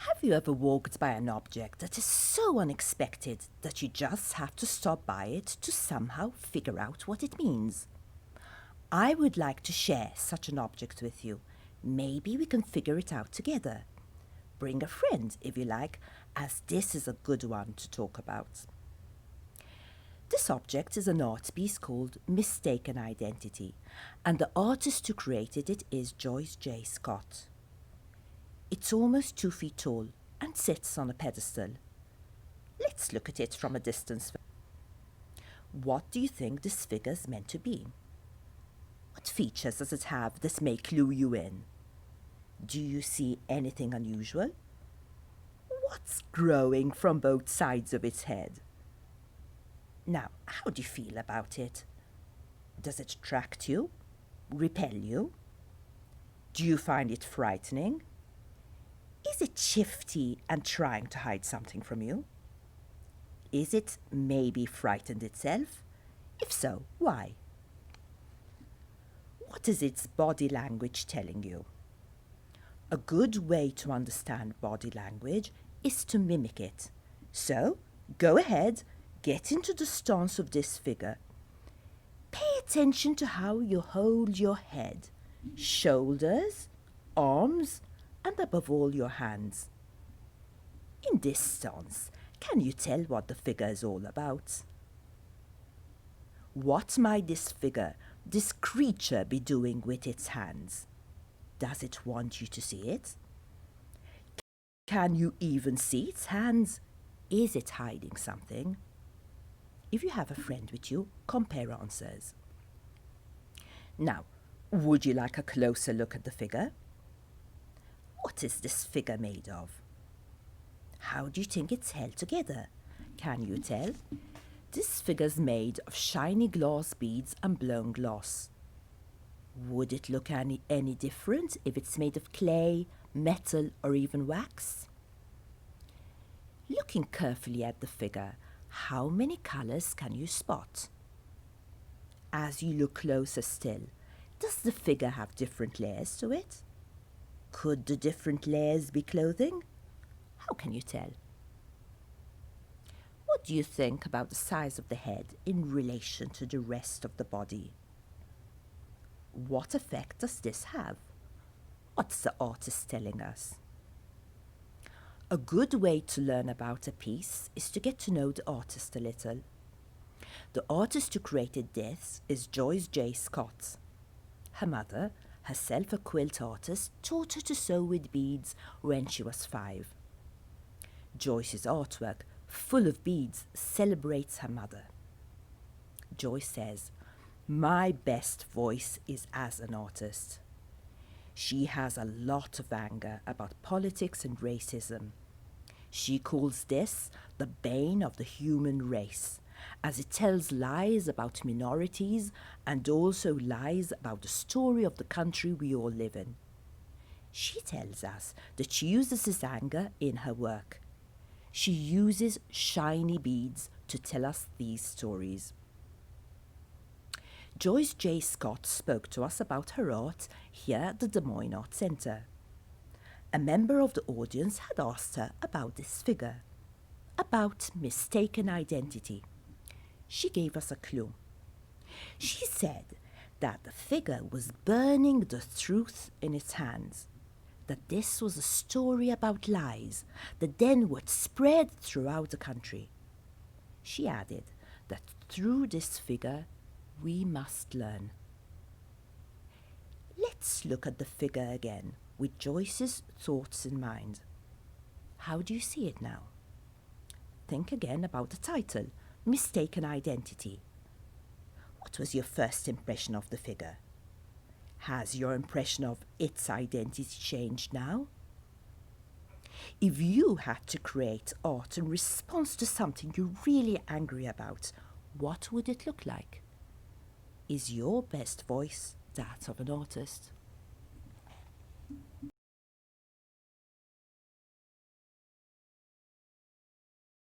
Have you ever walked by an object that is so unexpected that you just have to stop by it to somehow figure out what it means? I would like to share such an object with you. Maybe we can figure it out together. Bring a friend if you like, as this is a good one to talk about. This object is an art piece called Mistaken Identity, and the artist who created it is Joyce J. Scott. It's almost 2 feet tall and sits on a pedestal. Let's look at it from a distance. What do you think this figure is meant to be? What features does it have that may clue you in? Do you see anything unusual? What's growing from both sides of its head? Now, how do you feel about it? Does it attract you? Repel you? Do you find it frightening? Is it shifty and trying to hide something from you? Is it maybe frightened itself? If so, why? What is its body language telling you? A good way to understand body language is to mimic it. So, go ahead, get into the stance of this figure. Pay attention to how you hold your head, shoulders, arms, and above all your hands. In this stance, can you tell what the figure is all about? What might this figure, this creature, be doing with its hands? Does it want you to see it? Can you even see its hands? Is it hiding something? If you have a friend with you, compare answers. Now, would you like a closer look at the figure? What is this figure made of? How do you think it's held together? Can you tell? This figure's made of shiny glass beads and blown glass. Would it look any different if it's made of clay, metal, or even wax? Looking carefully at the figure, how many colors can you spot? As you look closer still, does the figure have different layers to it? Could the different layers be clothing? How can you tell? What do you think about the size of the head in relation to the rest of the body? What effect does this have? What's the artist telling us? A good way to learn about a piece is to get to know the artist a little. The artist who created this is Joyce J. Scott. Her mother, herself a quilt artist, taught her to sew with beads when she was 5. Joyce's artwork, full of beads, celebrates her mother. Joyce says, "My best voice is as an artist." She has a lot of anger about politics and racism. She calls this the bane of the human race, as it tells lies about minorities and also lies about the story of the country we all live in. She tells us that she uses this anger in her work. She uses shiny beads to tell us these stories. Joyce J. Scott spoke to us about her art here at the Des Moines Art Center. A member of the audience had asked her about this figure, about mistaken identity. She gave us a clue. She said that the figure was burning the truth in its hands, that this was a story about lies that then would spread throughout the country. She added that through this figure we must learn. Let's look at the figure again with Joyce's thoughts in mind. How do you see it now? Think again about the title, Mistaken Identity. What was your first impression of the figure? Has your impression of its identity changed now? If you had to create art in response to something you're really angry about, what would it look like? Is your best voice that of an artist?